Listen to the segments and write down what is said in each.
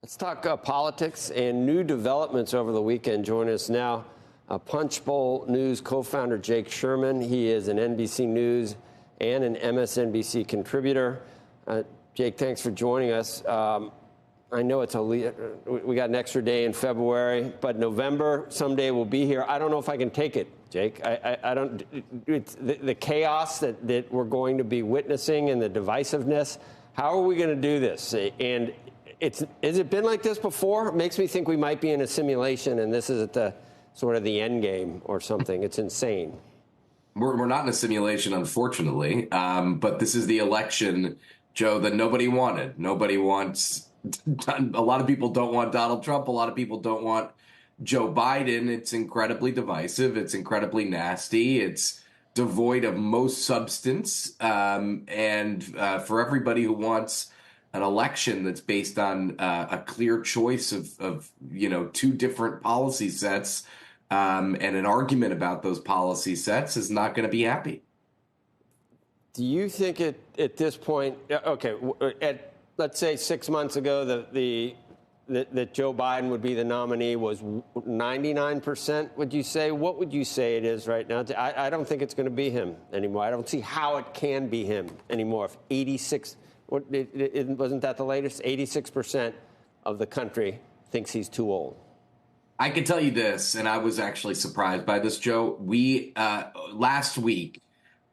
Let's talk politics and new developments over the weekend. Join us now, Punchbowl News co-founder Jake Sherman. He is an NBC News and an MSNBC contributor. Jake, thanks for joining us. I know we got an extra day in February, but November someday will be here. I don't know if I can take it, Jake. I don't. It's the chaos that we're going to be witnessing and the divisiveness. How are we going to do this? And has it been like this before? It makes me think we might be in a simulation, and this is at the sort of the end game or something. It's insane. We're not in a simulation, unfortunately, but this is the election, Joe, that nobody wanted. Nobody wants. A lot of people don't want Donald Trump. A lot of people don't want Joe Biden. It's incredibly divisive. It's incredibly nasty. It's devoid of most substance. And for everybody who wants an election that's based on a clear choice of two different policy sets and an argument about those policy sets is not going to be happy. Do you think at this point, okay, let's say 6 months ago that Joe Biden would be the nominee was 99%, would you say? What would you say it is right now? I don't think it's going to be him anymore. I don't see how it can be him anymore. If 86, wasn't that the latest? 86% of the country thinks he's too old. I can tell you this, and I was actually surprised by this, Joe. Last week,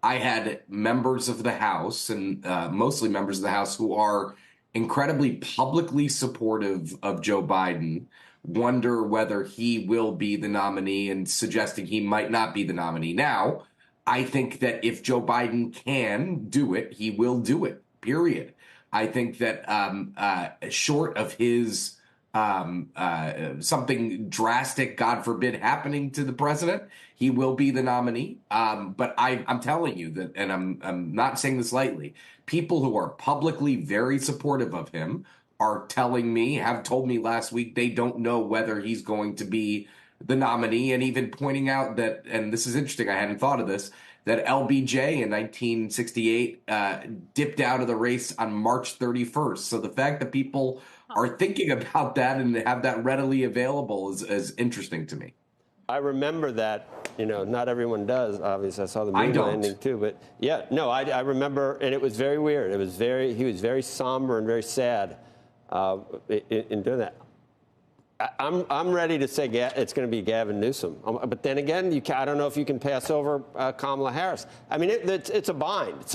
I had members of the House, and mostly members of the House who are incredibly publicly supportive of Joe Biden, wonder whether he will be the nominee and suggesting he might not be the nominee. Now, I think that if Joe Biden can do it, he will do it, period. I think that short of his something drastic, God forbid, happening to the president, he will be the nominee. But I'm telling you that, and I'm not saying this lightly, people who are publicly very supportive of him are telling me, have told me last week, they don't know whether he's going to be the nominee, and even pointing out that, and this is interesting, I hadn't thought of this, that LBJ in 1968 dipped out of the race on March 31st. So the fact that people are thinking about that and have that readily available is interesting to me. I remember that. Not everyone does. Obviously, I saw the moon landing too. But yeah, no, I remember, and it was very weird. He was very somber and very sad in doing that. I'm ready to say it's going to be Gavin Newsom. But then again, I don't know if you can pass over Kamala Harris. I mean, it's a bind.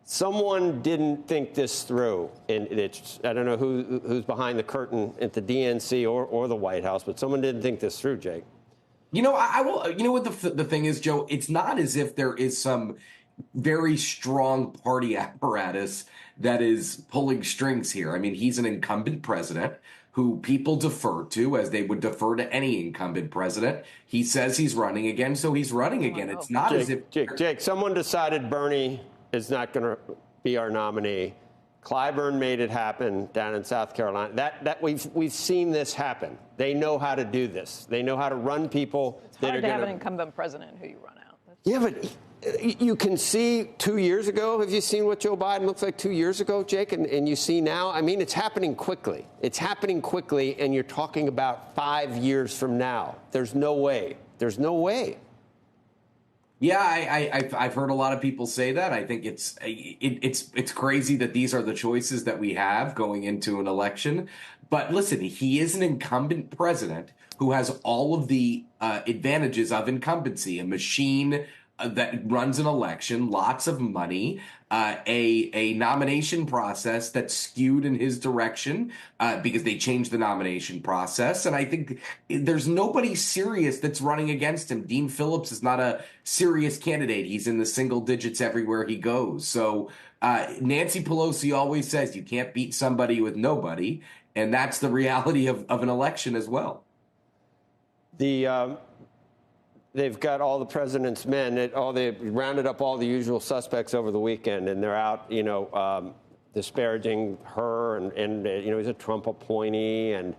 Someone didn't think this through, and I don't know who's behind the curtain at the DNC or the White House, but someone didn't think this through, Jake. I will. You know what the thing is, Joe? It's not as if there is some very strong party apparatus that is pulling strings here. I mean, he's an incumbent president who people defer to as they would defer to any incumbent president. He says he's running again, so he's running again. It's not as if Jake, someone decided Bernie is not going to be our nominee. Clyburn made it happen down in South Carolina. That we've seen this happen. They know how to do this. They know how to run people. It's hard to have an incumbent president who you run out. Yeah, but you can see 2 years ago. Have you seen what Joe Biden looks like 2 years ago, Jake? And you see now? I mean, it's happening quickly. It's happening quickly, and you're talking about 5 years from now. There's no way. There's no way. Yeah, I've heard a lot of people say that. I think it's crazy that these are the choices that we have going into an election. But listen, he is an incumbent president who has all of the advantages of incumbency, a machine that runs an election, lots of money, a nomination process that's skewed in his direction because they changed the nomination process. And I think there's nobody serious that's running against him. Dean Phillips is not a serious candidate. He's in the single digits everywhere he goes. So Nancy Pelosi always says you can't beat somebody with nobody. And that's the reality of an election as well. They've got all the president's men. They rounded up all the usual suspects over the weekend, and they're out, disparaging her, and he's a Trump appointee, and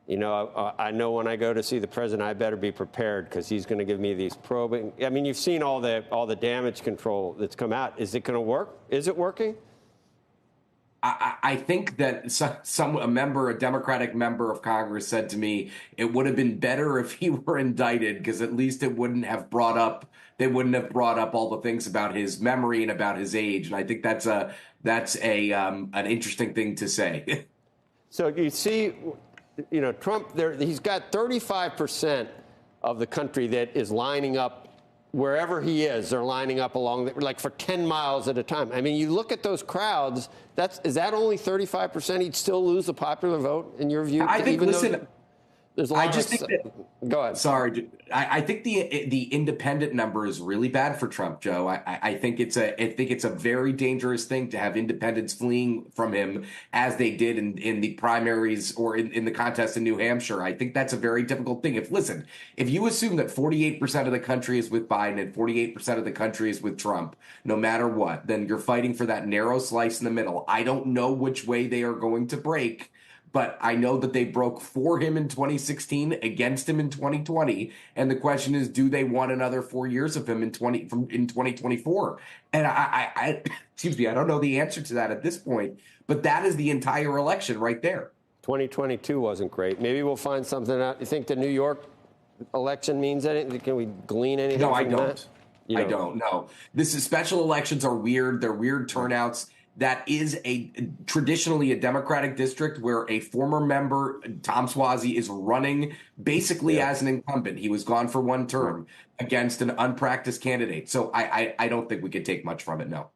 I know when I go to see the president, I better be prepared because he's going to give me these probing. I mean, you've seen all the damage control that's come out. Is it going to work? Is it working? I think that a Democratic member of Congress said to me, it would have been better if he were indicted because at least they wouldn't have brought up all the things about his memory and about his age. And I think that's an interesting thing to say. So you see, Trump there, he's got 35% of the country that is lining up wherever he is. They're lining up like for 10 miles at a time. I mean, you look at those crowds, is that only 35%? He'd still lose the popular vote in your view? I think, there's a lot go ahead. Sorry, I think the independent number is really bad for Trump, Joe. I think it's a very dangerous thing to have independents fleeing from him as they did in the primaries or in the contest in New Hampshire. I think that's a very difficult thing. If you assume that 48% of the country is with Biden and 48% of the country is with Trump, no matter what, then you're fighting for that narrow slice in the middle. I don't know which way they are going to break. But I know that they broke for him in 2016, against him in 2020, and the question is, do they want another 4 years of him in 2024? And I excuse me, I don't know the answer to that at this point. But that is the entire election right there. 2022 wasn't great. Maybe we'll find something out. You think the New York election means anything? Can we glean anything? No, I from don't. That? I don't. No, special elections are weird. They're weird turnouts. That is traditionally a Democratic district where a former member, Tom Suozzi, is running basically as an incumbent. He was gone for one term against an unpracticed candidate. So I don't think we could take much from it, no.